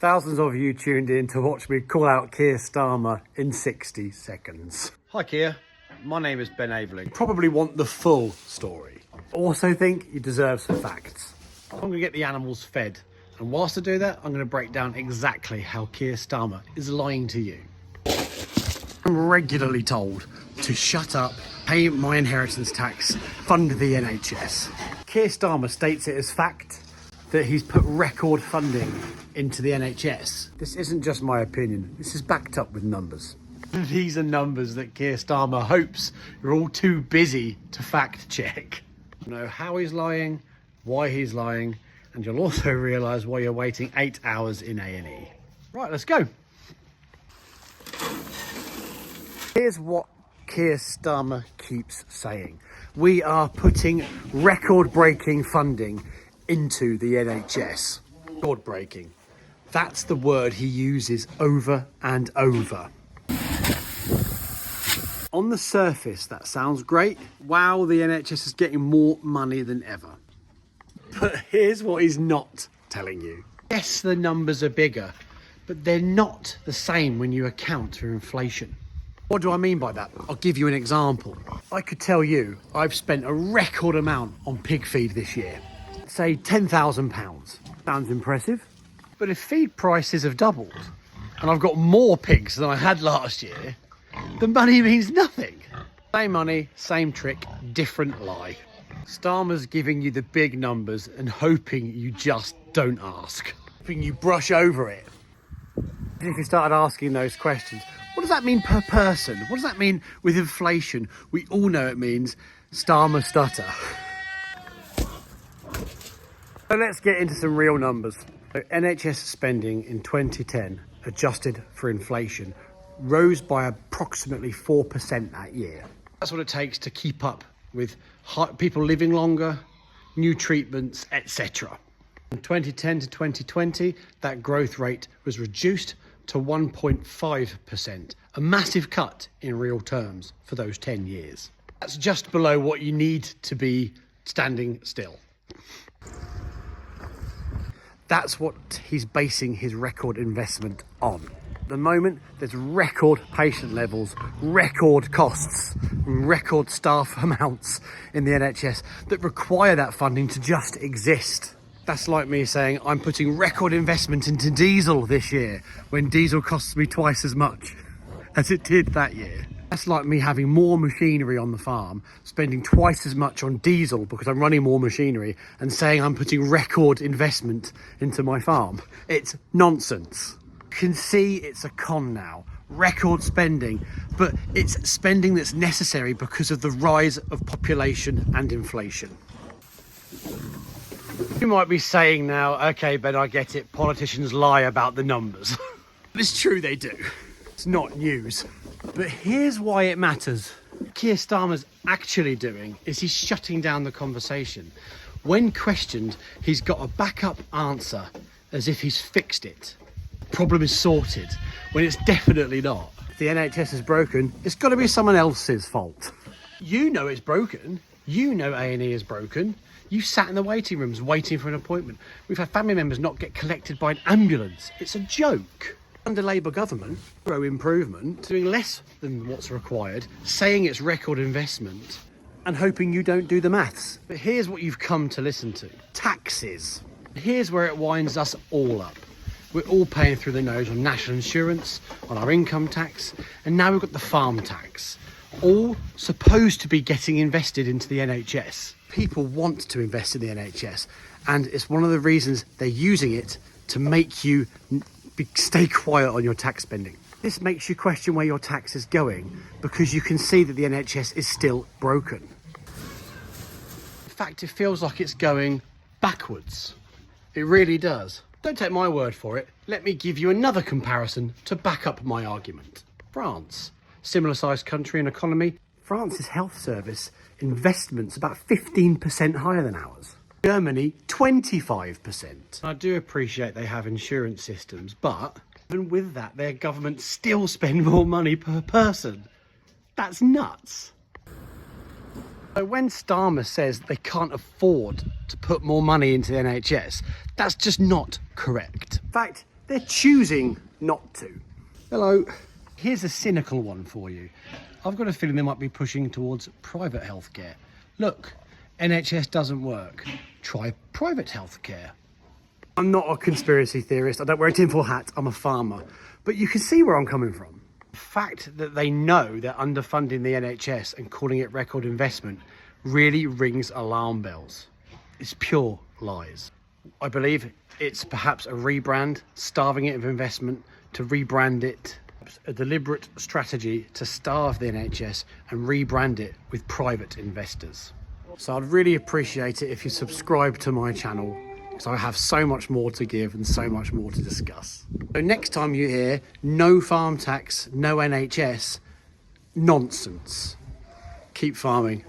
Thousands of you tuned in to watch me call out Keir Starmer in 60 seconds. Hi Keir, my name is Ben Aveling. You probably want the full story. Also think you deserve some facts. I'm going to get the animals fed, and whilst I do that, I'm going to break down exactly how Keir Starmer is lying to you. I'm regularly told to shut up, pay my inheritance tax, fund the NHS. Keir Starmer states it as fact that he's put record funding into the NHS. This isn't just my opinion, this is backed up with numbers. These are numbers that Keir Starmer hopes you're all too busy to fact check. You know how he's lying, why he's lying, and you'll also realise why you're waiting 8 hours in A&E. Right, let's go. Here's what Keir Starmer keeps saying. We are putting record-breaking funding into the NHS. Record-breaking. That's the word he uses over and over. On the surface, that sounds great. Wow, the NHS is getting more money than ever. But here's what he's not telling you. Yes, the numbers are bigger, but they're not the same when you account for inflation. What do I mean by that? I'll give you an example. I could tell you I've spent a record amount on pig feed this year. Say £10,000. Sounds impressive. But if feed prices have doubled and I've got more pigs than I had last year, the money means nothing. Same money, same trick, different lie. Starmer's giving you the big numbers and hoping you just don't ask. Hoping you brush over it. If you started asking those questions, what does that mean per person? What does that mean with inflation? We all know it means Starmer stutter. So let's get into some real numbers. So NHS spending in 2010, adjusted for inflation, rose by approximately 4% that year. That's what it takes to keep up with people living longer, new treatments, etc. From 2010 to 2020, that growth rate was reduced to 1.5%, a massive cut in real terms for those 10 years. That's just below what you need to be standing still. That's what he's basing his record investment on. At the moment, there's record patient levels, record costs, record staff amounts in the NHS that require that funding to just exist. That's like me saying I'm putting record investment into diesel this year when diesel costs me twice as much as it did that year. That's like me having more machinery on the farm, spending twice as much on diesel because I'm running more machinery, and saying I'm putting record investment into my farm. It's nonsense. You can see it's a con now. Record spending, but it's spending that's necessary because of the rise of population and inflation. You might be saying now, okay, Ben, I get it. Politicians lie about the numbers. It's true they do. It's not news. But here's why it matters. Keir Starmer's actually doing is he's shutting down the conversation. When questioned, he's got a backup answer as if he's fixed it. Problem is sorted, when it's definitely not. If the NHS is broken, it's got to be someone else's fault. You know it's broken. You know A&E is broken. You sat in the waiting rooms waiting for an appointment. We've had family members not get collected by an ambulance. It's a joke. Under Labour government, zero improvement, Doing less than what's required, saying it's record investment. and hoping you don't do the maths. But here's what you've come to listen to. Taxes. Here's where it winds us all up. We're all paying through the nose on national insurance, on our income tax, and now we've got the farm tax. All supposed to be getting invested into the NHS. People want to invest in the NHS, and it's one of the reasons they're using it to make you stay quiet on your tax spending. This makes you question where your tax is going because you can see that the NHS is still broken. In fact, it feels like it's going backwards. It really does. Don't take my word for it. Let me give you another comparison to back up my argument. France, similar sized country and economy. France's health service investment's about 15% higher than ours. Germany, 25%. I do appreciate they have insurance systems, but even with that, their government still spend more money per person. That's nuts. So when Starmer says they can't afford to put more money into the NHS, that's just not correct. In fact, they're choosing not to. Hello. Here's a cynical one for you. I've got a feeling they might be pushing towards private healthcare. Look, NHS doesn't work. Try private healthcare. I'm not a conspiracy theorist. I don't wear a tinfoil hat. I'm a farmer. But you can see where I'm coming from. The fact that they know they're underfunding the NHS and calling it record investment really rings alarm bells. It's pure lies. I believe it's perhaps a rebrand, starving it of investment, to rebrand it, a deliberate strategy to starve the NHS and rebrand it with private investors. So I'd really appreciate it if you subscribe to my channel, because I have so much more to give and so much more to discuss. So next time you hear no farm tax, no NHS, nonsense. Keep farming.